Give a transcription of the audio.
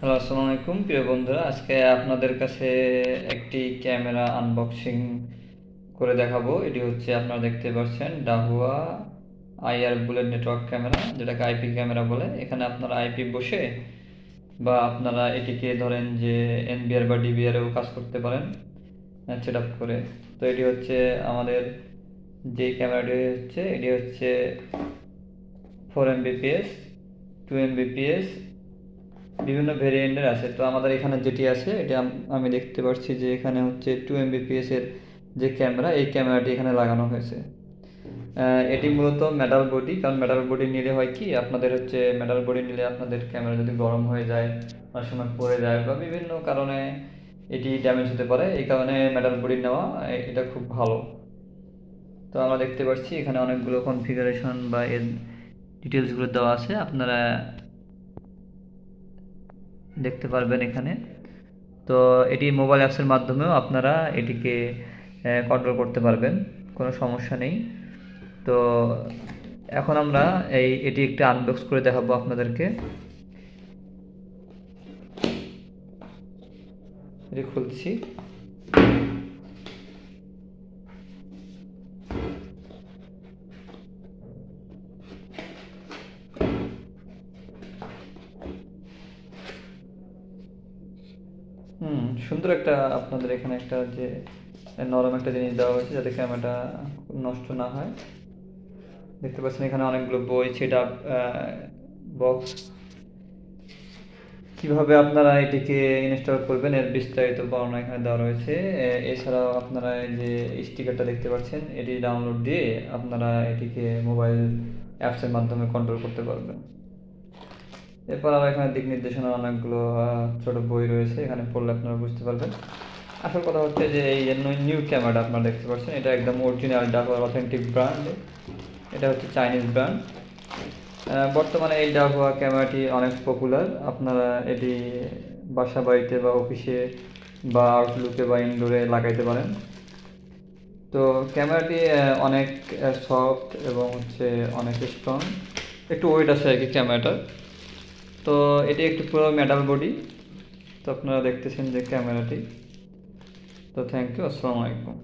Hello, আসসালামু আলাইকুম প্রিয় বন্ধুরা। আজকে আপনাদের কাছে একটি ক্যামেরা আনবক্সিং করে দেখাবো। এটি হচ্ছে আপনারা দেখতে পাচ্ছেন Dahua IR bullet network camera, যেটাকে আইপি ক্যামেরা বলে। এখানে আপনারা আইপি বসে বা আপনারা এটিকে ধরেন যে এনবিআর বা ডিবিআরেও কাজ করতে পারেন সেট আপ করে। তো এটি হচ্ছে আমাদের যে ক্যামেরাটি হচ্ছে, এটি হচ্ছে 4 Mbps, 2 Mbps, বিভিন্ন ভেরিয়েন্টের আছে। তো আমাদের এখানে যেটি আছে এটা আমি দেখতে পাচ্ছি যে এখানে হচ্ছে 2 Mbps এর যে ক্যামেরা, এই ক্যামেরাটি এখানে লাগানো হয়েছে। এটি মূলত মেটাল বডি, কারণ মেটাল বডি নিলে হয় কি, আপনাদের হচ্ছে মেটাল বডি নিলে আপনাদের ক্যামেরা যদি গরম হয়ে যায়, অনেক সময় পড়ে যায় বা বিভিন্ন কারণে এটি ড্যামেজ হতে পারে। এই কারণে মেটাল বডি নেওয়া এটা খুব ভালো। তো আমরা দেখতে পাচ্ছি এখানে অনেকগুলো কনফিগারেশন বা এর ডিটেলসগুলো দেওয়া আছে, আপনারা দেখতে পারবেন এখানে। তো এটি মোবাইল অ্যাপসের মাধ্যমেও আপনারা এটিকে কন্ট্রোল করতে পারবেন, কোনো সমস্যা নেই। তো এখন আমরা এটি একটু আনবক্স করে দেখাবো আপনাদেরকে। এটি খুলছি। সুন্দর একটা আপনাদের এখানে একটা যে নরম একটা জিনিস দেওয়া হয়েছে যাতে ক্যামেরাটা নষ্ট না হয়। দেখতে পাচ্ছেন এখানে অনেকগুলো বই, সেট আপ বক্স, কিভাবে আপনারা এটিকে ইনস্টল করবেন এর বিস্তারিত বর্ণনা এখানে দেওয়া রয়েছে। এছাড়াও আপনারা এই যে স্টিকারটা দেখতে পাচ্ছেন, এটি ডাউনলোড দিয়ে আপনারা এটিকে মোবাইল অ্যাপসের মাধ্যমে কন্ট্রোল করতে পারবেন। এরপর আবার এখানে দিক নির্দেশনা অনেকগুলো ছোট বই রয়েছে, এখানে পড়লে আপনারা বুঝতে পারবেন। আসল কথা হচ্ছে যে এই নিউ ক্যামেরাটা আপনারা দেখতে পাচ্ছেন, এটা একদম অরিজিনাল ডাহুয়ার অথেন্টিক ব্র্যান্ড। এটা হচ্ছে চাইনিজ ব্র্যান্ড। বর্তমানে এই ডাহুয়া ক্যামেরাটি অনেক পপুলার। আপনারা এটি বাসা বাড়িতে বা অফিসে বা আউটলুকে বা ইনডোরে লাগাইতে পারেন। তো ক্যামেরাটি অনেক সফট এবং হচ্ছে অনেক স্ট্রং, একটু ওয়েট আছে আর কি ক্যামেরাটার। তো এটি একটু পুরো মেটাল বডি। তো আপনারা দেখতেছেন যে ক্যামেরাটি। তো থ্যাংক ইউ, আসসালামু আলাইকুম।